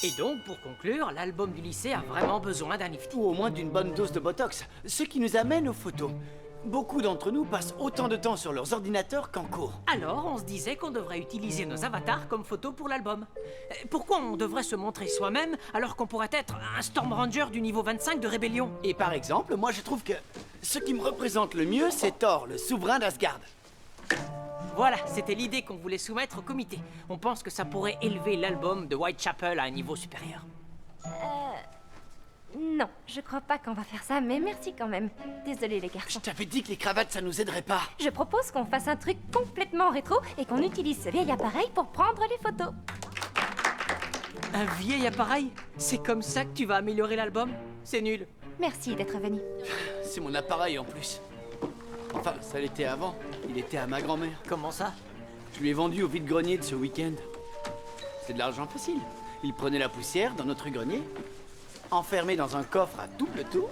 Et donc, pour conclure, l'album du lycée a vraiment besoin d'un lifting. Ou au moins d'une bonne dose de Botox. Ce qui nous amène aux photos. Beaucoup d'entre nous passent autant de temps sur leurs ordinateurs qu'en cours. Alors, on se disait qu'on devrait utiliser nos avatars comme photos pour l'album. Pourquoi on devrait se montrer soi-même alors qu'on pourrait être un Storm Ranger du niveau 25 de Rébellion? Et par exemple, moi je trouve que ce qui me représente le mieux, c'est Thor, le souverain d'Asgard. Voilà, c'était l'idée qu'on voulait soumettre au comité. On pense que ça pourrait élever l'album de Whitechapel à un niveau supérieur. Non, je crois pas qu'on va faire ça, mais merci quand même. Désolé les Je garçons. t'avais dit que les cravates, ça nous aiderait pas. Je propose qu'on fasse un truc complètement rétro et qu'on utilise ce vieil appareil pour prendre les photos. Un vieil appareil? C'est comme ça que tu vas améliorer l'album? C'est nul. Merci d'être venu. C'est mon appareil en plus. Enfin, ça l'était avant. Il était à ma grand-mère. Comment ça? Je lui ai vendu au vide-grenier de ce week-end. C'est de l'argent facile. Il prenait la poussière dans notre grenier, enfermé dans un coffre à double tour.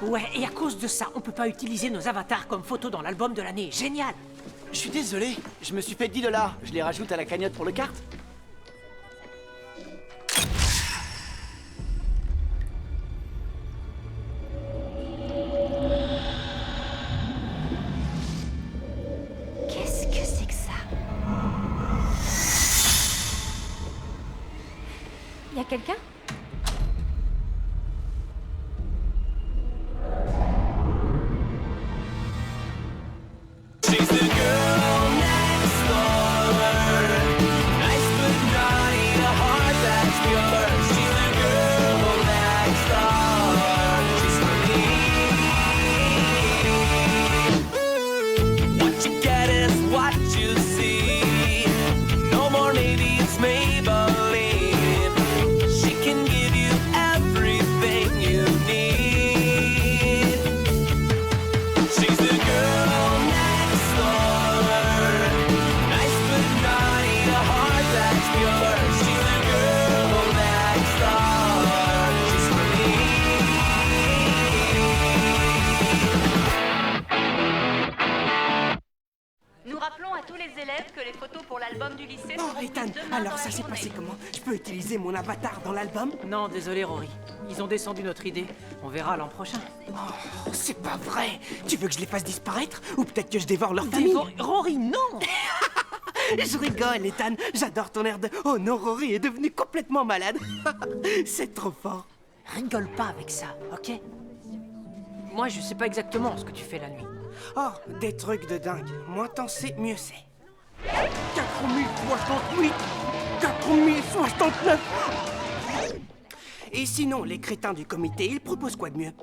Ouais, et à cause de ça, on peut pas utiliser nos avatars comme photos dans l'album de l'année. Génial! Je suis désolé, je me suis fait 10 $. Je les rajoute à la cagnotte pour le kart. Qu'est-ce que c'est que ça? Y a quelqu'un? She's the girl next door. Nice but naughty, a heart that's pure. She's the girl next door. She's for me. What you get is what you see. No more maybe it's Maybelline. She can give you everything you need. She's the girl next door. Nice but naughty, a heart that's pure. She's the girl next door. She's for me. Nous rappelons à tous les élèves que les photos pour l'album du lycée Oh, seront Ethan, prises demain alors dans ça la s'est journée. passé comment? Je peux utiliser mon avatar dans l'album? Non, désolé Rory. Ils ont descendu notre idée. On verra l'an prochain. Oh, c'est pas vrai! Tu veux que je les fasse disparaître? Ou peut-être que je dévore leur famille? Rory, non! Je rigole, Ethan. J'adore ton air de... Oh non, Rory est devenu complètement malade. C'est trop fort. Rigole pas avec ça, ok? Moi, je sais pas exactement ce que tu fais la nuit. Oh, des trucs de dingue. Moins t'en sais, mieux c'est. 4068! 4069! Et sinon, les crétins du comité, ils proposent quoi de mieux?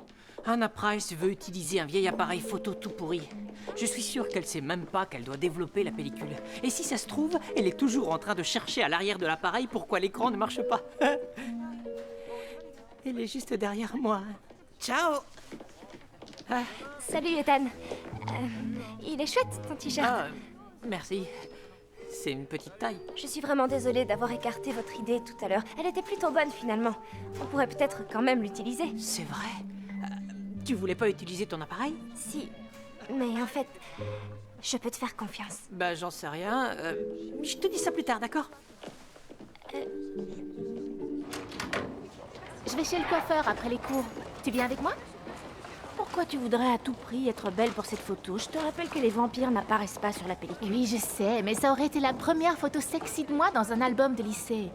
Anna Price veut utiliser un vieil appareil photo tout pourri. Je suis sûr qu'elle sait même pas qu'elle doit développer la pellicule. Et si ça se trouve, elle est toujours en train de chercher à l'arrière de l'appareil pourquoi l'écran ne marche pas. Elle est juste derrière moi. Ciao! Salut Ethan. Il est chouette ton t-shirt. Ah, merci. C'est une petite taille. Je suis vraiment désolée d'avoir écarté votre idée tout à l'heure. Elle était plutôt bonne finalement. On pourrait peut-être quand même l'utiliser. C'est vrai. Tu voulais pas utiliser ton appareil? Si. Mais en fait, je peux te faire confiance. Bah, j'en sais rien. Je te dis ça plus tard, d'accord? Je vais chez le coiffeur après les cours. Tu viens avec moi? Pourquoi tu voudrais à tout prix être belle pour cette photo? Je te rappelle que les vampires n'apparaissent pas sur la pellicule. Oui, je sais, mais ça aurait été la première photo sexy de moi dans un album de lycée.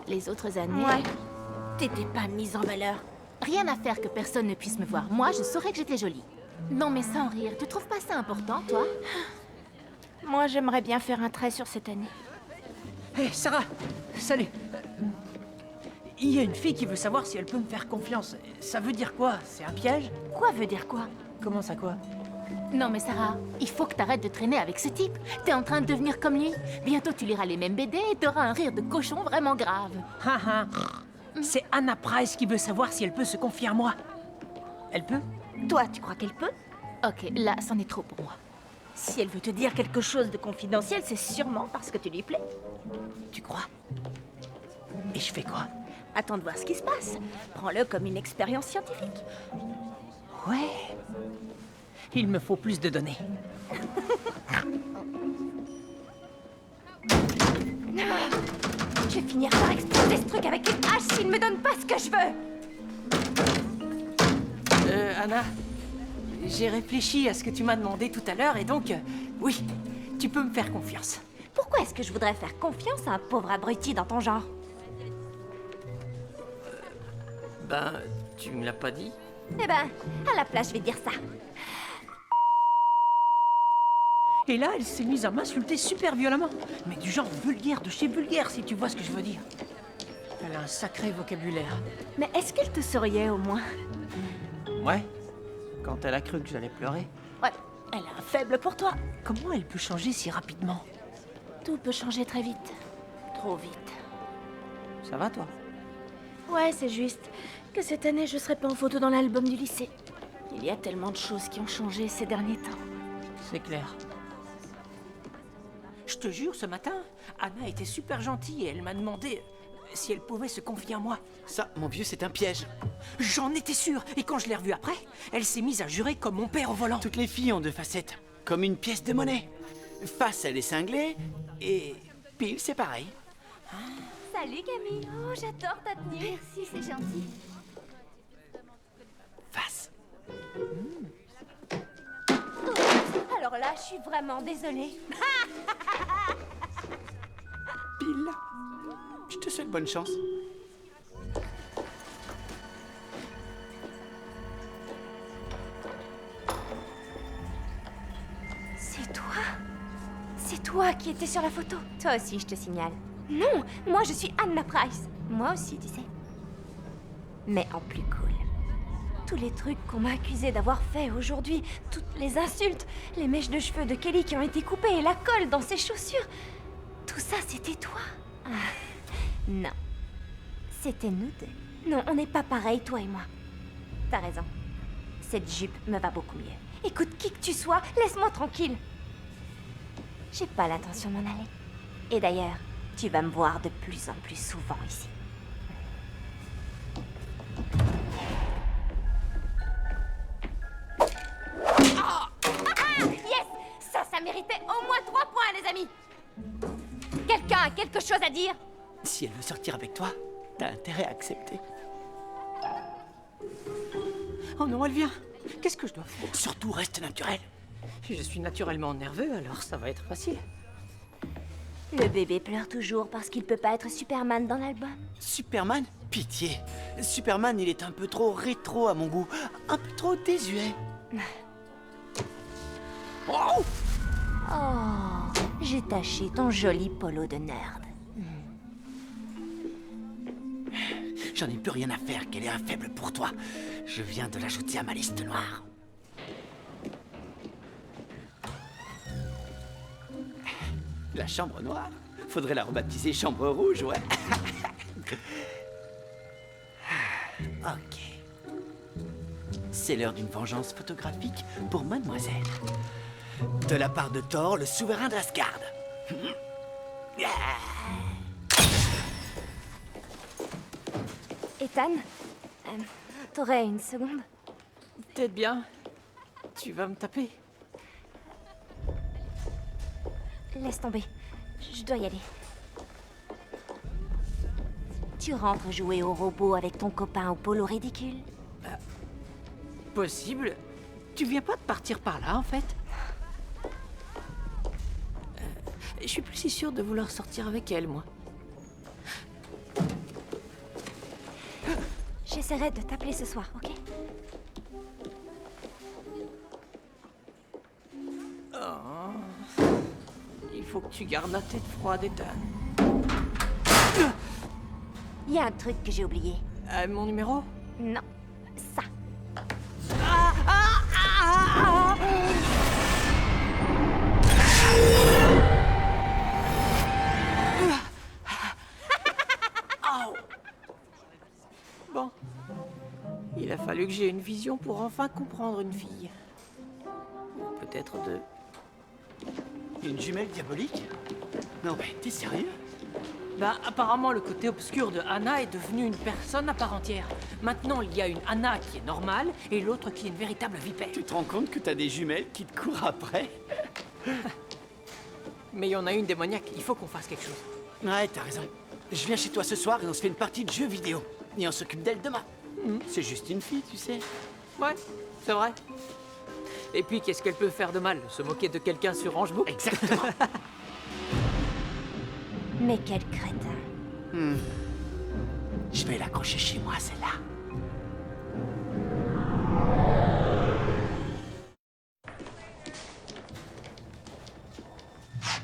Les autres années... Ouais. T'étais pas mise en valeur. Rien à faire que personne ne puisse me voir. Moi, je saurais que j'étais jolie. Non, mais sans rire, tu trouves pas ça important, toi? Moi, j'aimerais bien faire un trait sur cette année. Hé, Sarah! Salut! Il y a une fille qui veut savoir si elle peut me faire confiance. Ça veut dire quoi? C'est un piège? Quoi veut dire quoi? Comment ça quoi? Non mais Sarah, il faut que t'arrêtes de traîner avec ce type. T'es en train de devenir comme lui. Bientôt tu liras les mêmes BD et t'auras un rire de cochon vraiment grave. C'est Anna Price qui veut savoir si elle peut se confier à moi. Elle peut? Toi, tu crois qu'elle peut? Ok, là, c'en est trop pour moi. Si elle veut te dire quelque chose de confidentiel, c'est sûrement parce que tu lui plais. Tu crois? Et je fais quoi? Attends de voir ce qui se passe. Prends-le comme une expérience scientifique. Ouais. Il me faut plus de données. J'ai finir par exploser ce truc avec une hache s'il me donne pas ce que je veux. Anna, j'ai réfléchi à ce que tu m'as demandé tout à l'heure et donc, oui, tu peux me faire confiance. Pourquoi est-ce que je voudrais faire confiance à un pauvre abruti dans ton genre? Ben, tu me l'as pas dit. Eh ben, à la place, je vais dire ça. Et là, elle s'est mise à m'insulter super violemment. Mais du genre vulgaire de chez vulgaire, si tu vois ce que je veux dire. Elle a un sacré vocabulaire. Mais est-ce qu'elle te souriait au moins? Ouais. Quand elle a cru que j'allais pleurer. Ouais, elle a un faible pour toi. Comment elle peut changer si rapidement? Tout peut changer très vite. Trop vite. Ça va, toi? Ouais, c'est juste que cette année, je serai pas en photo dans l'album du lycée. Il y a tellement de choses qui ont changé ces derniers temps. C'est clair. Je te jure, ce matin, Anna était super gentille et elle m'a demandé si elle pouvait se confier à moi. Ça, mon vieux, c'est un piège. J'en étais sûr. Et quand je l'ai revue après, elle s'est mise à jurer comme mon père au volant. Toutes les filles ont deux facettes, comme une pièce de monnaie. Face, elle est cinglée, et pile, c'est pareil. Salut Camille. Oh, j'adore ta tenue. Merci, c'est gentil. Face. Alors là, je suis vraiment désolée. Pile. Je te souhaite bonne chance. C'est toi? C'est toi qui étais sur la photo? Toi aussi, je te signale. Non, moi je suis Anna Price. Moi aussi, tu sais. Mais en plus cool. Tous les trucs qu'on m'a accusé d'avoir fait aujourd'hui, toutes les insultes, les mèches de cheveux de Kelly qui ont été coupées et la colle dans ses chaussures. Tout ça, c'était toi? Ah, non. C'était nous deux. Non, on n'est pas pareils, toi et moi. T'as raison. Cette jupe me va beaucoup mieux. Écoute, qui que tu sois, laisse-moi tranquille. J'ai pas l'intention de m'en aller. Et d'ailleurs, tu vas me voir de plus en plus souvent ici. Yes! Ça méritait au moins 3 points, les amis! Quelqu'un a quelque chose à dire? Si elle veut sortir avec toi, t'as intérêt à accepter. Oh non, elle vient. Qu'est-ce que je dois faire? Surtout, reste naturel. Je suis naturellement nerveux, alors ça va être facile. Le bébé pleure toujours parce qu'il peut pas être Superman dans l'album. Superman? Pitié. Superman, il est un peu trop rétro à mon goût. Un peu trop désuet. Oh! Oh, j'ai taché ton joli polo de nerd. J'en ai plus rien à faire qu'elle ait un faible pour toi. Je viens de l'ajouter à ma liste noire. La chambre noire? Faudrait la rebaptiser chambre rouge, ouais. Ok. C'est l'heure d'une vengeance photographique pour mademoiselle. De la part de Thor, le souverain d'Asgard. Ethan, t'aurais une seconde? Peut-être bien. Tu vas me taper. Laisse tomber. Je dois y aller. Tu rentres jouer au robot avec ton copain au polo ridicule? Possible. Tu viens pas de partir par là, en fait? Je suis plus si sûre de vouloir sortir avec elle, moi. J'essaierai de t'appeler ce soir, ok? Il faut que tu gardes la tête froide, Ethan. Il y a un truc que j'ai oublié. Mon numéro? Non, ça. Bon. Il a fallu que j'ai une vision pour enfin comprendre une fille. Ou peut-être deux. Une jumelle diabolique? Non mais t'es sérieux? Bah, apparemment, le côté obscur de Anna est devenu une personne à part entière. Maintenant, il y a une Anna qui est normale et l'autre qui est une véritable vipère. Tu te rends compte que t'as des jumelles qui te courent après? Mais il y en a une démoniaque, il faut qu'on fasse quelque chose. Ouais, t'as raison. je viens chez toi ce soir et on se fait une partie de jeux vidéo. Et on s'occupe d'elle demain. C'est juste une fille, tu sais. Ouais, c'est vrai. Et puis, qu'est-ce qu'elle peut faire de mal? Se moquer de quelqu'un sur Rangebook? Exactement. Mais quel crétin. Je vais l'accrocher chez moi, celle-là.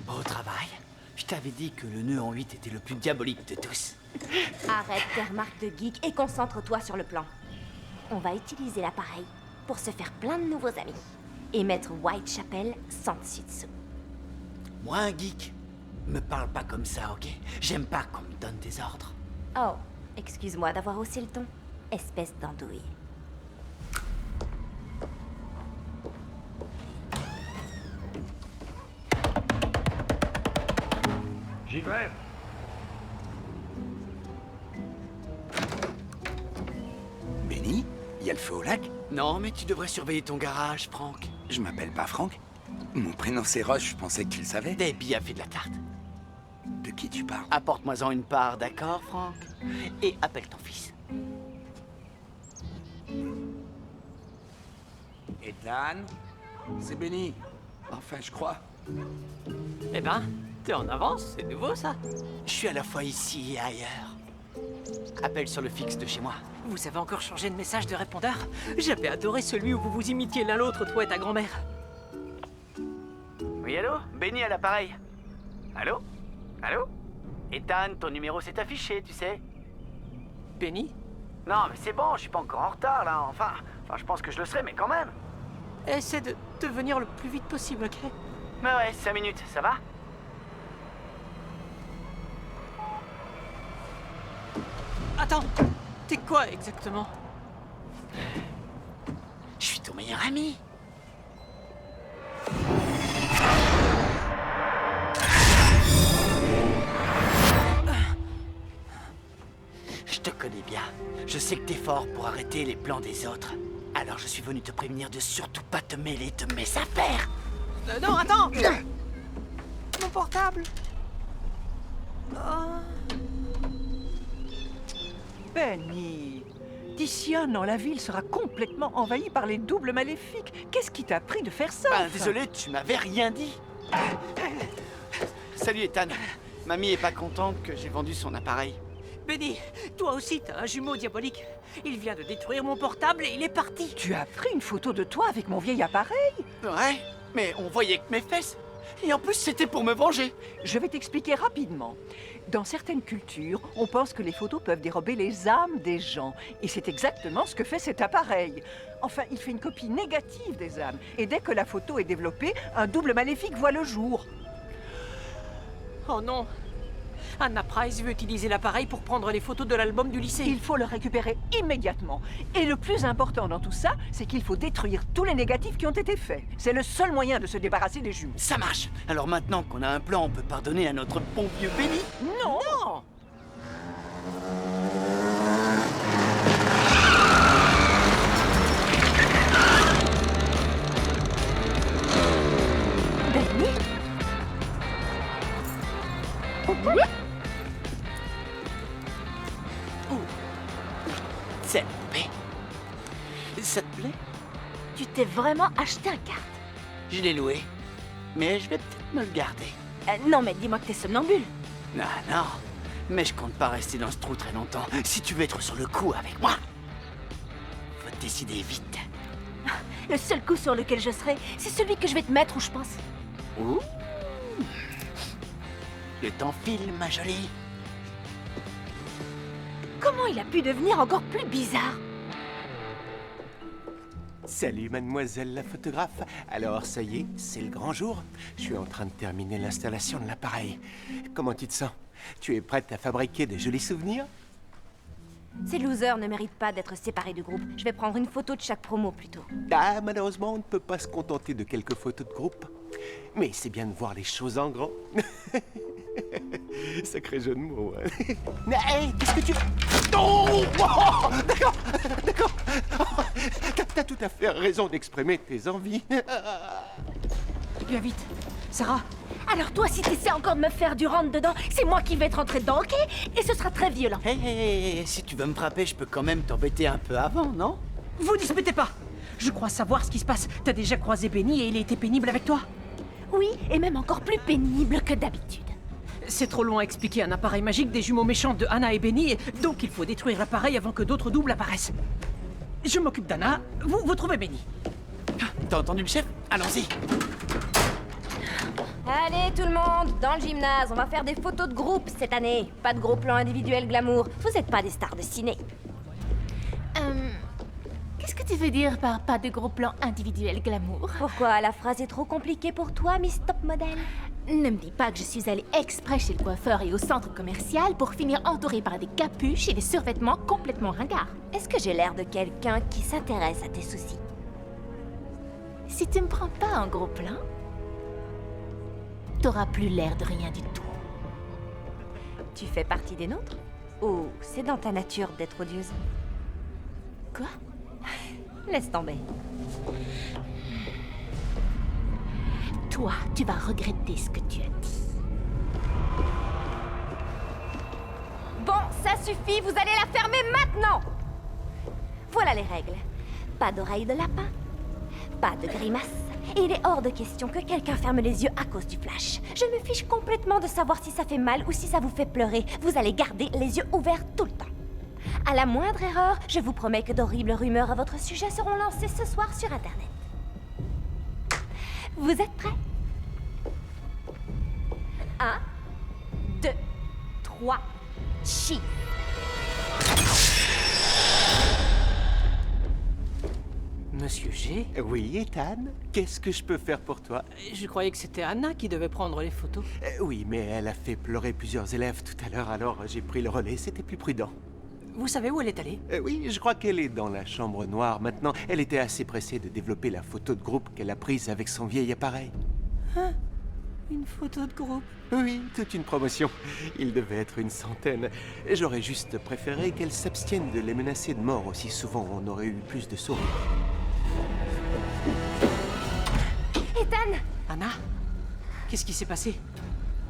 Beau travail. Je t'avais dit que le nœud en 8 était le plus diabolique de tous. Arrête tes remarques de geek et concentre-toi sur le plan. On va utiliser l'appareil pour se faire plein de nouveaux amis. Et mettre Whitechapel sans dessus-dessous. Moi, un geek, me parle pas comme ça, ok? J'aime pas qu'on me donne des ordres. Oh, excuse-moi d'avoir haussé le ton. Espèce d'andouille. J'y vais. Benny, il y a le feu au lac? Non, mais tu devrais surveiller ton garage, Franck. Je m'appelle pas Franck. Mon prénom c'est Roche, je pensais que tu le savais. Debbie a fait de la tarte. De qui tu parles? Apporte-moi-en une part, d'accord, Franck? Et appelle ton fils. Ethan? C'est Benny. Enfin, je crois. Eh ben, t'es en avance, c'est nouveau ça. Je suis à la fois ici et ailleurs. Appelle sur le fixe de chez moi. Vous avez encore changé de message de répondeur? J'avais adoré celui où vous vous imitiez l'un l'autre, toi et ta grand-mère. Oui, allô? Benny à l'appareil. Allô? Allô? Ethan, ton numéro s'est affiché, tu sais. Benny? Non, mais c'est bon, je suis pas encore en retard, là. Enfin, je pense que je le serai, mais quand même. Essaie de venir le plus vite possible, ok? Mais ouais, 5 minutes, ça va? Attends, t'es quoi exactement? Je suis ton meilleur ami. Je te connais bien. Je sais que t'es fort pour arrêter les plans des autres. Alors je suis venu te prévenir de surtout pas te mêler de mes affaires. Non, attends! Mon portable! Benny, d'ici un an, la ville sera complètement envahie par les doubles maléfiques. Qu'est-ce qui t'a pris de faire ça? Ben, désolé, tu m'avais rien dit. Salut Ethan. Mamie est pas contente que j'ai vendu son appareil. Benny, toi aussi t'as un jumeau diabolique. Il vient de détruire mon portable et il est parti. Tu as pris une photo de toi avec mon vieil appareil? Ouais, mais on voyait que mes fesses. Et en plus, c'était pour me venger. Je vais t'expliquer rapidement. Dans certaines cultures, on pense que les photos peuvent dérober les âmes des gens. Et c'est exactement ce que fait cet appareil. Enfin, il fait une copie négative des âmes. Et dès que la photo est développée, un double maléfique voit le jour. Oh non! Anna Price veut utiliser l'appareil pour prendre les photos de l'album du lycée. Il faut le récupérer immédiatement. Et le plus important dans tout ça, c'est qu'il faut détruire tous les négatifs qui ont été faits. C'est le seul moyen de se débarrasser des jumeaux. Ça marche. Alors maintenant qu'on a un plan, on peut pardonner à notre bon vieux Benny. Non! Non! Benny? Cette poupée. Ça te plaît? Tu t'es vraiment acheté un kart? Je l'ai loué. Mais je vais peut-être me le garder. Non, mais dis-moi que t'es somnambule. Non, non. Mais je compte pas rester dans ce trou très longtemps. Si tu veux être sur le coup avec moi, faut te décider vite. Le seul coup sur lequel je serai, c'est celui que je vais te mettre où je pense. Ouh. Le temps file, ma jolie. Comment il a pu devenir encore plus bizarre? Salut mademoiselle la photographe. Alors ça y est, c'est le grand jour. Je suis en train de terminer l'installation de l'appareil. Comment tu te sens? Tu es prête à fabriquer de jolis souvenirs? Ces losers ne méritent pas d'être séparés du groupe. Je vais prendre une photo de chaque promo plutôt. Ah, malheureusement, on ne peut pas se contenter de quelques photos de groupe. Mais c'est bien de voir les choses en grand. Sacré jeu de mots. Hein. Mais hey, qu'est-ce que tu... Oh, oh, d'accord, d'accord. Oh, t'as tout à fait raison d'exprimer tes envies. Viens vite. Sarah, Alors toi, si t'essaies encore de me faire du rentre-dedans, c'est moi qui vais te rentrer dedans, ok? Et ce sera très violent. Hé, si tu veux me frapper, je peux quand même t'embêter un peu avant, non? Vous disputez pas. Je crois savoir ce qui se passe. T'as déjà croisé Benny et il a été pénible avec toi? Oui, et même encore plus pénible que d'habitude. C'est trop long à expliquer un appareil magique des jumeaux méchants de Anna et Benny, donc il faut détruire l'appareil avant que d'autres doubles apparaissent. Je m'occupe d'Anna, vous trouvez Benny. T'as entendu le chef? Allons-y. Allez tout le monde, dans le gymnase, on va faire des photos de groupe cette année. Pas de gros plans individuels glamour. Vous êtes pas des stars de ciné. Qu'est-ce que tu veux dire par pas de gros plans individuels glamour? Pourquoi la phrase est trop compliquée pour toi, Miss Top Model? Ne me dis pas que je suis allée exprès chez le coiffeur et au centre commercial pour finir entourée par des capuches et des survêtements complètement ringards. Est-ce que j'ai l'air de quelqu'un qui s'intéresse à tes soucis? Si tu me prends pas en gros plan, t'auras plus l'air de rien du tout. Tu fais partie des nôtres? Ou c'est dans ta nature d'être odieuse? Quoi? Laisse tomber. Toi, tu vas regretter ce que tu as dit. Bon, ça suffit, vous allez la fermer maintenant! Voilà les règles. Pas d'oreilles de lapin, pas de grimace, et il est hors de question que quelqu'un ferme les yeux à cause du flash. Je me fiche complètement de savoir si ça fait mal ou si ça vous fait pleurer. Vous allez garder les yeux ouverts tout le temps. À la moindre erreur, je vous promets que d'horribles rumeurs à votre sujet seront lancées ce soir sur Internet. Vous êtes prêts? 1, 2, 3, chi. Monsieur G, Oui, Ethan, qu'est-ce que je peux faire pour toi? je croyais que c'était Anna qui devait prendre les photos. Oui, mais elle a fait pleurer plusieurs élèves tout à l'heure, alors j'ai pris le relais, c'était plus prudent. Vous savez où elle est allée? Oui, je crois qu'elle est dans la chambre noire maintenant. Elle était assez pressée de développer la photo de groupe qu'elle a prise avec son vieil appareil. Une photo de groupe. Oui, toute une promotion. Il devait être une centaine. J'aurais juste préféré qu'elle s'abstienne de les menacer de mort aussi souvent. On aurait eu plus de sourires. Ethan! Anna? Qu'est-ce qui s'est passé?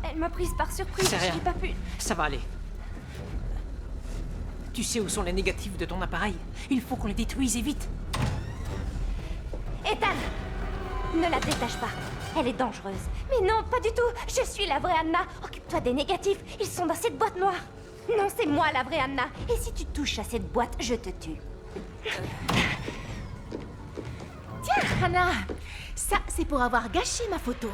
Elle m'a prise par surprise, C'est rien. j'ai pas pu... Ça va aller. Tu sais où sont les négatifs de ton appareil? Il faut qu'on les détruise et vite. Ethan! Ne la détache pas. Elle est dangereuse. Mais non, pas du tout. Je suis la vraie Anna. Occupe-toi des négatifs. Ils sont dans cette boîte noire. Non, c'est moi la vraie Anna. Et si tu touches à cette boîte, je te tue. Tiens, Anna, ça, c'est pour avoir gâché ma photo.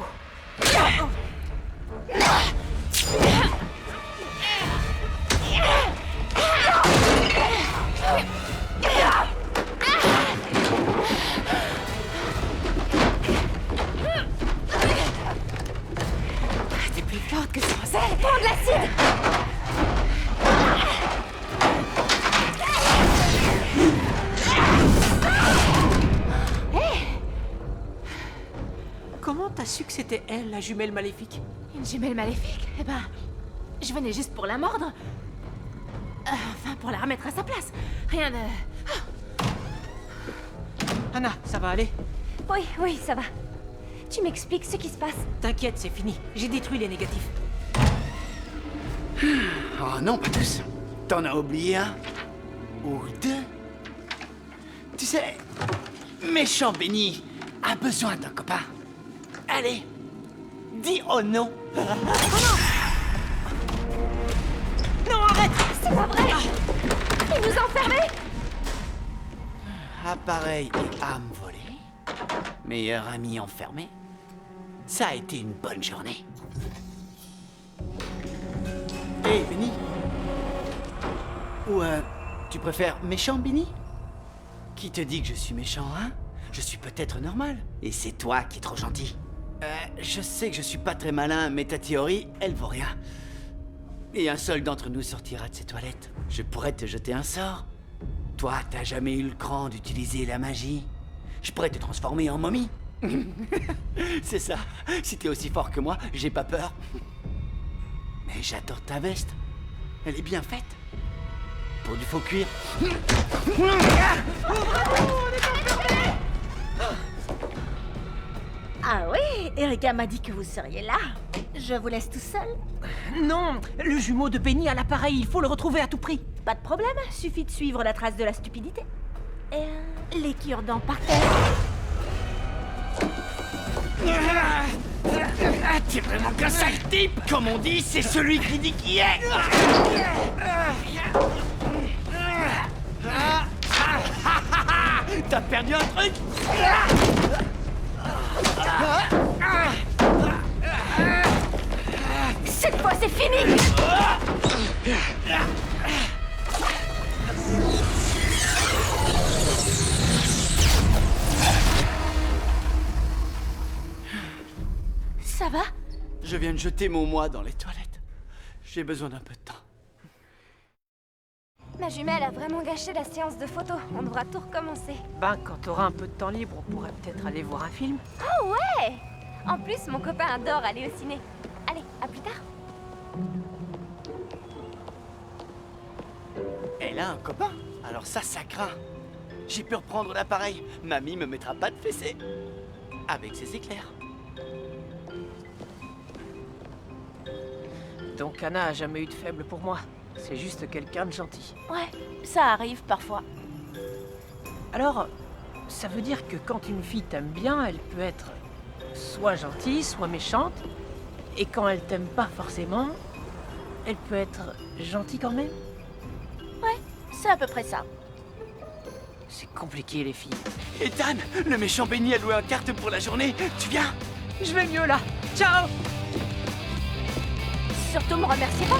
T'es plus forte que ça. C'est prends de l'acide. Comment t'as su que c'était elle, la jumelle maléfique? Une jumelle maléfique? Eh ben, je venais juste pour la mordre. Enfin, pour la remettre à sa place. Rien de... Anna, ça va aller? Oui, ça va. Tu m'expliques ce qui se passe? T'inquiète, c'est fini. J'ai détruit les négatifs. Oh non, pas tous. T'en as oublié un? Ou deux? Tu sais, méchant Benny a besoin d'un copain. Allez, dis oh non. Non, arrête! C'est pas vrai! Il nous enfermait! Appareil et âme volée. Meilleur ami enfermé. Ça a été une bonne journée. Hé, Benny. Ou tu préfères méchant, Benny? Qui te dit que je suis méchant, hein? Je suis peut-être normal. Et c'est toi qui es trop gentil. Je sais que je suis pas très malin, mais ta théorie, elle vaut rien. Et un seul d'entre nous sortira de ces toilettes. Je pourrais te jeter un sort. Toi, t'as jamais eu le cran d'utiliser la magie. Je pourrais te transformer en momie. C'est ça. Si t'es aussi fort que moi, j'ai pas peur. Mais j'adore ta veste. Elle est bien faite. Pour du faux cuir. Ah oui, Erika m'a dit que vous seriez là. Je vous laisse tout seul. Non, le jumeau de Benny a l'appareil, il faut le retrouver à tout prix. Pas de problème, suffit de suivre la trace de la stupidité. Et les cure-dents par terre. T'es vraiment qu'un sale type. Comme on dit, c'est celui qui dit qui est. T'as perdu un truc? Cette fois, c'est fini. Ça va? Je viens de jeter mon moi dans les toilettes. J'ai besoin d'un peu de temps. Ma jumelle a vraiment gâché la séance de photo. On devra tout recommencer. Ben, quand t'auras un peu de temps libre, on pourrait peut-être aller voir un film. Oh ouais! En plus, mon copain adore aller au ciné. Allez, à plus tard. Elle a un copain? Alors ça craint. J'ai pu reprendre l'appareil. Mamie me mettra pas de fessée. Avec ses éclairs. Donc Anna a jamais eu de faible pour moi. C'est juste quelqu'un de gentil. Ouais, ça arrive parfois. Alors, ça veut dire que quand une fille t'aime bien, elle peut être soit gentille, soit méchante. Et quand elle t'aime pas forcément, elle peut être gentille quand même. Ouais, c'est à peu près ça. C'est compliqué les filles. Ethan, le méchant Benny a loué un kart pour la journée. Tu viens? Je vais mieux là. Ciao! Surtout me remerciez pas.